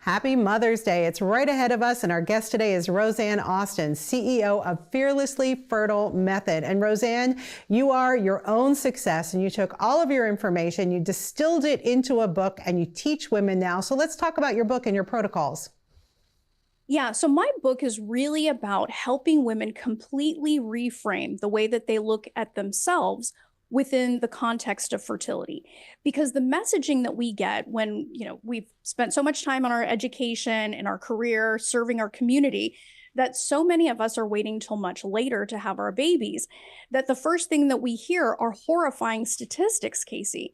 Happy Mother's Day. It's right ahead of us, and our guest today is Rosanne Austin, CEO of Fearlessly Fertile Method. And Rosanne, you are your own success, and you took all of your information, you distilled it into a book, and you teach women now. So let's talk about your book and your protocols. Yeah, so my book is really about helping women completely reframe the way that they look at themselves within the context of fertility. Because the messaging that we get when, we've spent so much time on our education and our career, serving our community, that so many of us are waiting till much later to have our babies, that the first thing that we hear are horrifying statistics, Casey.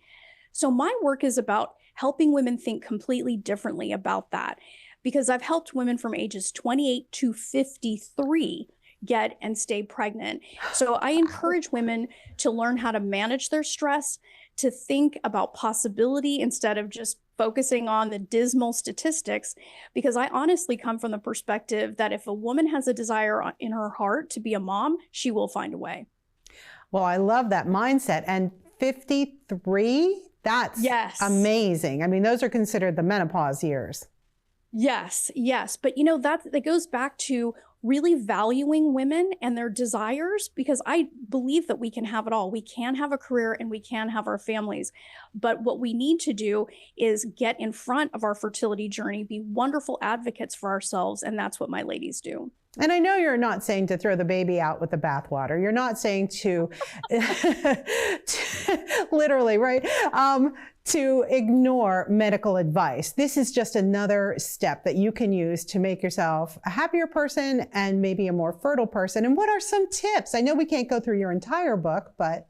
So my work is about helping women think completely differently about that, because I've helped women from ages 28 to 53 get and stay pregnant. So I encourage women to learn how to manage their stress, to think about possibility instead of just focusing on the dismal statistics, because I honestly come from the perspective that if a woman has a desire in her heart to be a mom, she will find a way. Well, I love that mindset. And 53, that's amazing. I mean, those are considered the menopause years. Yes. But that goes back to really valuing women and their desires, because I believe that we can have it all. We can have a career and we can have our families. But what we need to do is get in front of our fertility journey, be wonderful advocates for ourselves. And that's what my ladies do. And I know you're not saying to throw the baby out with the bathwater. You're not saying to, literally, right? To ignore medical advice. This is just another step that you can use to make yourself a happier person and maybe a more fertile person. And what are some tips? I know we can't go through your entire book, but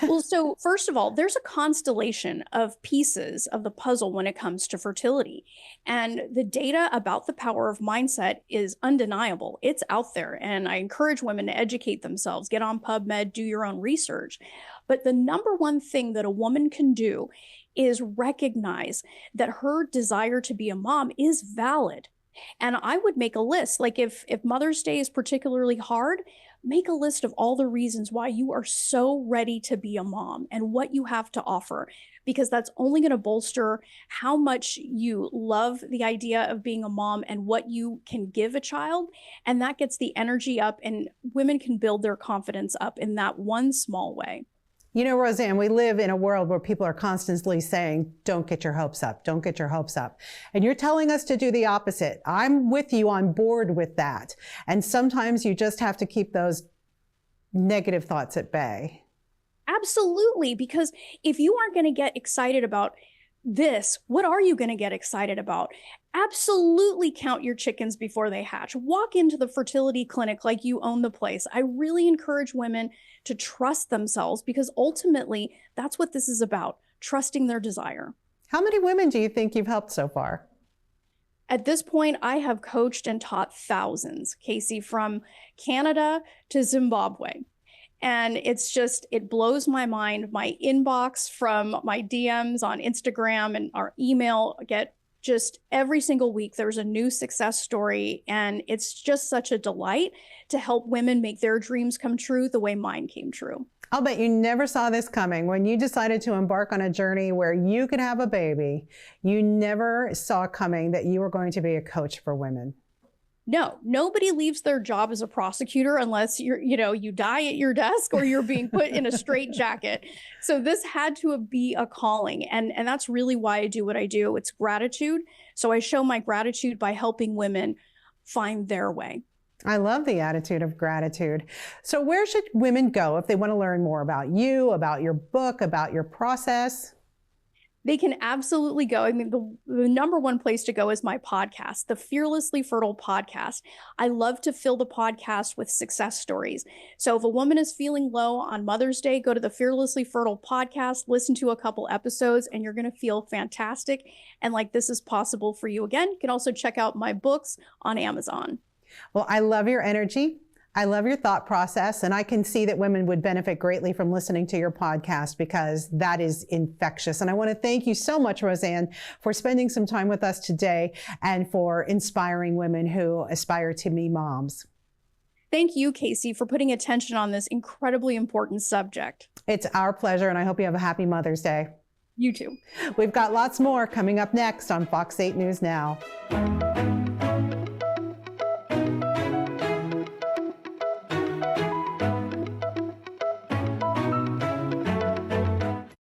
well, so first of all, there's a constellation of pieces of the puzzle when it comes to fertility. And the data about the power of mindset is undeniable. It's out there. And I encourage women to educate themselves, get on PubMed, do your own research. But the number one thing that a woman can do is recognize that her desire to be a mom is valid. And I would make a list, like if Mother's Day is particularly hard, make a list of all the reasons why you are so ready to be a mom and what you have to offer, because that's only going to bolster how much you love the idea of being a mom and what you can give a child. And that gets the energy up, and women can build their confidence up in that one small way. You know, Rosanne, we live in a world where people are constantly saying, don't get your hopes up, don't get your hopes up. And you're telling us to do the opposite. I'm with you on board with that. And sometimes you just have to keep those negative thoughts at bay. Absolutely, because if you aren't going to get excited about this, what are you going to get excited about? Absolutely count your chickens before they hatch. Walk into the fertility clinic like you own the place. I really encourage women to trust themselves, because ultimately that's what this is about, trusting their desire. How many women do you think you've helped so far? At this point, I have coached and taught thousands, Casey, from Canada to Zimbabwe. And it blows my mind. My inbox from my DMs on Instagram and our email get just every single week, there's a new success story. And it's just such a delight to help women make their dreams come true the way mine came true. I'll bet you never saw this coming. When you decided to embark on a journey where you could have a baby, you never saw coming that you were going to be a coach for women. No, nobody leaves their job as a prosecutor unless you die at your desk or you're being put in a straitjacket. So this had to be a calling. And that's really why I do what I do. It's gratitude. So I show my gratitude by helping women find their way. I love the attitude of gratitude. So where should women go if they want to learn more about you, about your book, about your process? They can absolutely go. I mean, the number one place to go is my podcast, the Fearlessly Fertile podcast. I love to fill the podcast with success stories. So if a woman is feeling low on Mother's Day, go to the Fearlessly Fertile podcast, listen to a couple episodes, and you're going to feel fantastic. And like this is possible for you again. You can also check out my books on Amazon. Well, I love your energy. I love your thought process, and I can see that women would benefit greatly from listening to your podcast, because that is infectious. And I want to thank you so much, Rosanne, for spending some time with us today and for inspiring women who aspire to be moms. Thank you, Casey, for putting attention on this incredibly important subject. It's our pleasure, and I hope you have a happy Mother's Day. You too. We've got lots more coming up next on Fox 8 News Now.